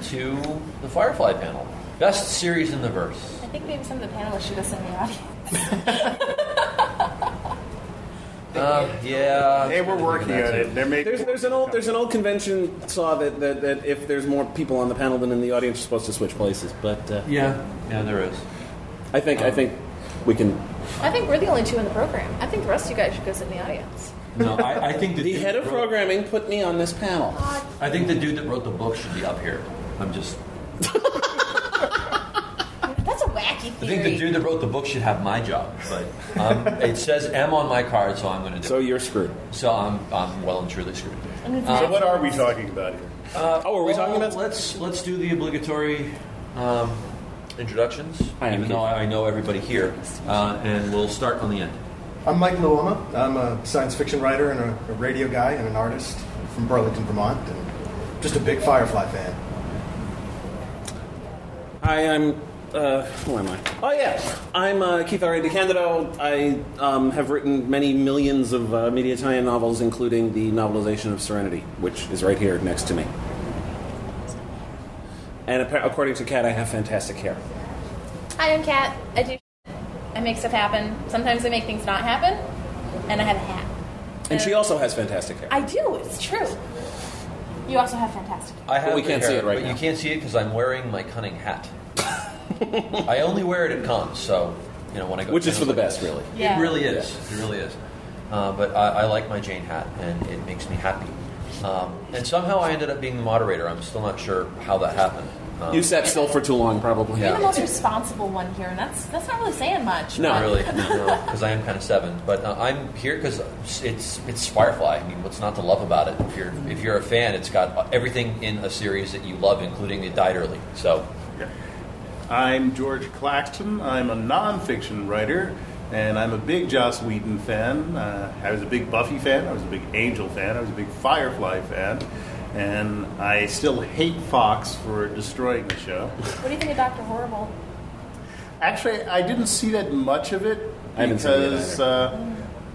to the Firefly panel. Best series in the verse. I think maybe some of the panelists should go sit in the audience. Yeah. Hey, we're working on it. There's an old convention saw that if there's more people on the panel than in the audience, you're supposed to switch places. But yeah, there is. I think we can. I think we're the only two in the program. I think the rest of you guys should go sit in the audience. No, I think the head of programming put me on this panel. I think the dude that wrote the book should be up here. I'm just. That's a wacky theory. I think the dude that wrote the book should have my job, but it says M on my card, so I'm going to do it. So you're screwed. So I'm well and truly screwed. So what are we talking about here? Are we talking about? Let's do the obligatory introductions. Even though I know everybody here, and we'll start on the end. I'm Mike Luoma. I'm a science fiction writer and a radio guy and an artist from Burlington, Vermont, and just a big Firefly fan. Hi, I'm. Who am I? Oh yeah, I'm Keith R.A. DeCandito. I have written many millions of media tie-in novels, including the novelization of Serenity, which is right here next to me. And according to Kat, I have fantastic hair. Hi, I'm Kat. I make stuff happen. Sometimes I make things not happen, and I have a hat. And she also has fantastic hair. I do. It's true. You also have fantastic hair. But we can't see it right now. You can't see it because I'm wearing my cunning hat. I only wear it at cons, so when I go. Which is for the best, really. Yeah. It really is. Yeah. It really is. But I like my Jane hat, and it makes me happy. And somehow I ended up being the moderator. I'm still not sure how that happened. You sat still for too long, probably. You're the most responsible one here, and that's not really saying much. No, really, no, because I am kind of seven. But I'm here because it's Firefly. I mean, what's not to love about it? If you're a fan, it's got everything in a series that you love, including it died early. So, yeah. I'm George Claxton. I'm a nonfiction writer, and I'm a big Joss Whedon fan. I was a big Buffy fan. I was a big Angel fan. I was a big Firefly fan. And I still hate Fox for destroying the show. What do you think of Dr. Horrible? Actually, I didn't see that much of it because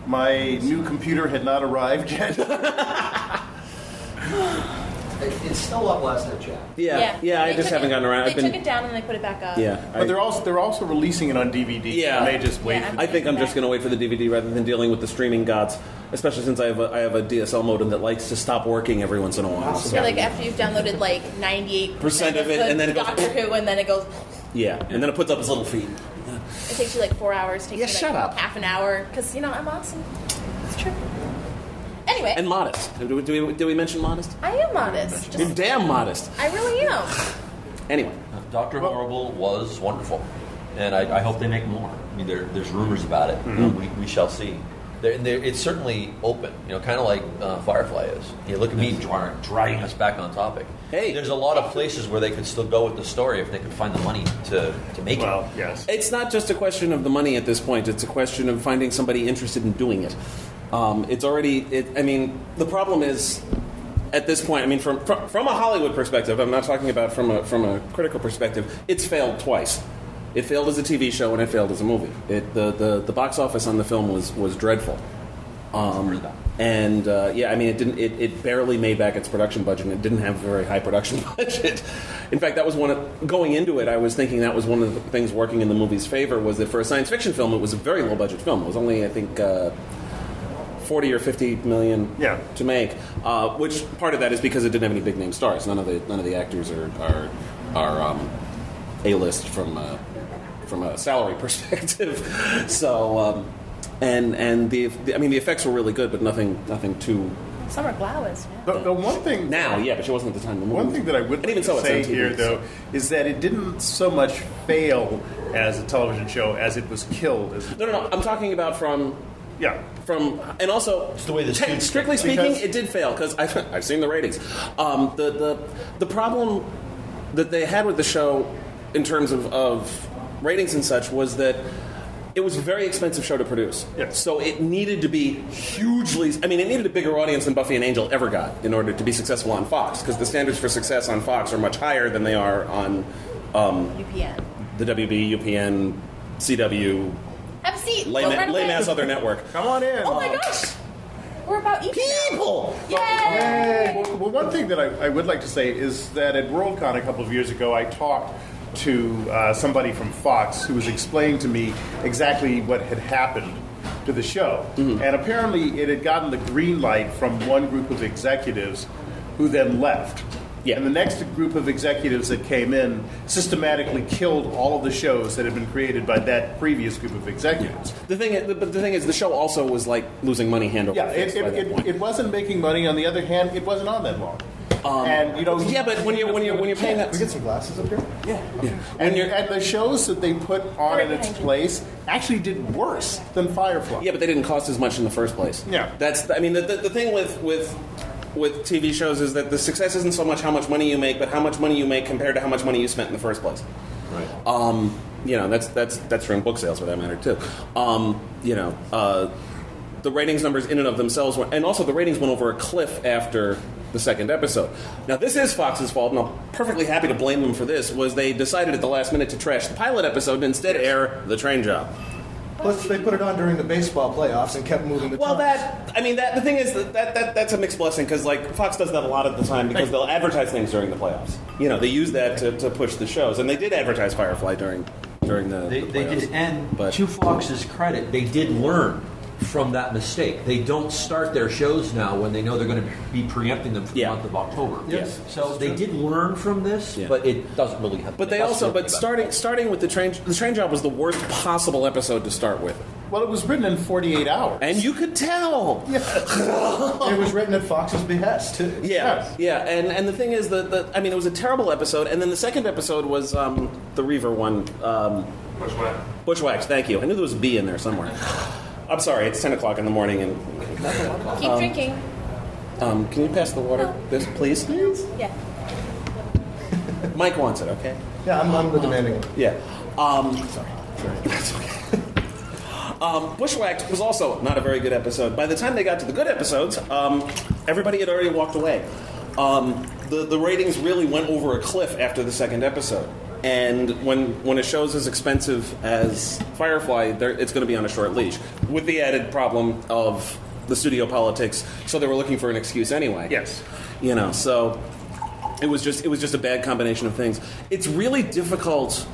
my new computer had not arrived yet. It's still up last I checked. Yeah. I just haven't gotten around. They took it down and they put it back up. Yeah, but they're also releasing it on DVD. Yeah, I may just wait. I think I'm just going to wait for the DVD rather than dealing with the streaming gods. Especially since I have a DSL modem that likes to stop working every once in a while. So like after you've downloaded like 98% of it, and then it goes Doctor Who, and then it goes. Yeah, and then it puts up its little feet. It takes you like 4 hours. It takes you like shut up. Half an hour because I'm awesome. It's true. Anyway. And modest. Do we mention modest? I am modest. You're damn modest. I really am. Anyway. Dr. Horrible was wonderful. And I hope they make more. I mean, there's rumors about it. Mm-hmm. We shall see. It's certainly open, kind of like Firefly is. Look at me dragging us back on topic. Hey. There's a lot of places where they could still go with the story if they could find the money to make it. Well, yes. It's not just a question of the money at this point. It's a question of finding somebody interested in doing it. It's already. The problem is, at this point, from a Hollywood perspective, I'm not talking about from a critical perspective. It's failed twice. It failed as a TV show and it failed as a movie. The box office on the film was dreadful. It barely made back its production budget, and it didn't have a very high production budget. In fact, that was going into it, I was thinking that was one of the things working in the movie's favor, was that for a science fiction film, it was a very low budget film. It was only, I think, 40 or 50 million to make. Which part of that is because it didn't have any big name stars. None of the actors are A-list from a salary perspective. So. The effects were really good, but nothing too. Summer Glau is. The one thing now, but she wasn't at the time. The movie. One thing that I would like to say here, though, is that it didn't so much fail as a television show as it was killed. No. I'm talking about from. And also, it's the way strictly speaking, it did fail because I've seen the ratings. The problem that they had with the show, in terms of ratings and such, was that it was a very expensive show to produce. Yes. So it needed to be hugely. It needed a bigger audience than Buffy and Angel ever got in order to be successful on Fox, because the standards for success on Fox are much higher than they are on UPN, the WB, UPN, CW. Have a seat. Lame ass other network. Come on in. Oh my gosh. We're about each People! Yay! Well, one thing that I would like to say is that at Worldcon a couple of years ago, I talked to somebody from Fox who was explaining to me exactly what had happened to the show. And apparently it had gotten the green light from one group of executives who then left. Yeah. And the next group of executives that came in systematically killed all of the shows that had been created by that previous group of executives. The thing is, the show also was like losing money hand over fist by that point. It wasn't making money. On the other hand, it wasn't on that long. And yeah, but when you're paying that, We get some glasses up here? and the shows that they put on in its place actually did worse than Firefly. yeah, but they didn't cost as much in the first place. Yeah. The thing with TV shows is that the success isn't so much how much money you make, but how much money you make compared to how much money you spent in the first place. Right. That's true in book sales for that matter too. The ratings numbers in and of themselves and also the ratings went over a cliff after the second episode. Now this is Fox's fault, and I'm perfectly happy to blame them for this. Was they decided at the last minute to trash the pilot episode and instead air The Train Job. Plus, they put it on during the baseball playoffs and kept moving the Well, times. the thing is that's a mixed blessing because like Fox does that a lot of the time because they'll advertise things during the playoffs. They use that to push the shows, and they did advertise Firefly during the They playoffs. did, and But- to Fox's credit, they did learn from that mistake. They don't start their shows now when they know they're going to be preempting them for the month of October. Yes. So they did learn from this, Yeah. but it doesn't really have. But they also, starting with the train job was the worst possible episode to start with, Well, it was written in 48 hours. and you could tell. It was written at Fox's behest, too. Yeah, and the thing is that it was a terrible episode, and then the second episode was the Reaver one. Bushwhacked. Thank you. I knew there was a B in there somewhere. I'm sorry. It's 10 o'clock in the morning, and Keep drinking. can you pass the water, this please? Yeah. Mike wants it. Okay. Yeah, I'm the demanding one. Yeah. Sorry. That's okay. Bushwhacked was also not a very good episode. By the time they got to the good episodes, everybody had already walked away. The ratings really went over a cliff after the second episode. And when a show's as expensive as Firefly, it's going to be on a short leash, with the added problem of the studio politics. So they were looking for an excuse anyway. Yes. So it was just a bad combination of things. It's really difficult.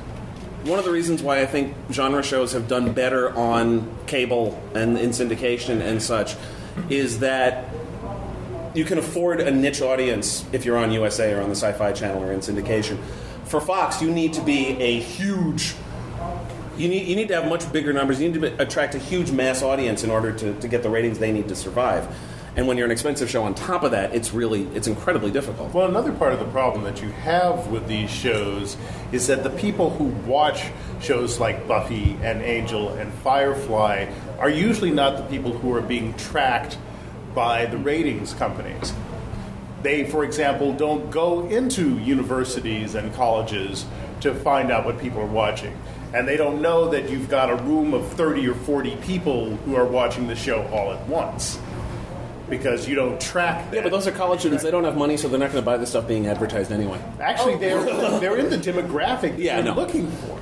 One of the reasons why I think genre shows have done better on cable and in syndication and such is that you can afford a niche audience if you're on USA or on the Sci-Fi Channel or in syndication. For Fox, you need to be a huge. You need to have much bigger numbers. You need to attract a huge mass audience in order to get the ratings they need to survive. And when you're an expensive show on top of that, it's incredibly difficult. Well, another part of the problem that you have with these shows is that the people who watch shows like Buffy and Angel and Firefly are usually not the people who are being tracked by the ratings companies. They, for example, don't go into universities and colleges to find out what people are watching. And they don't know that you've got a room of 30 or 40 people who are watching the show all at once. Because you don't track that. Yeah, but those are college students. They don't have money, so they're not going to buy the stuff being advertised anyway. Actually, they're in the demographic that Yeah, I you're know. looking for.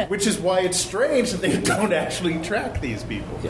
Which is why it's strange that they don't actually track these people. Yeah.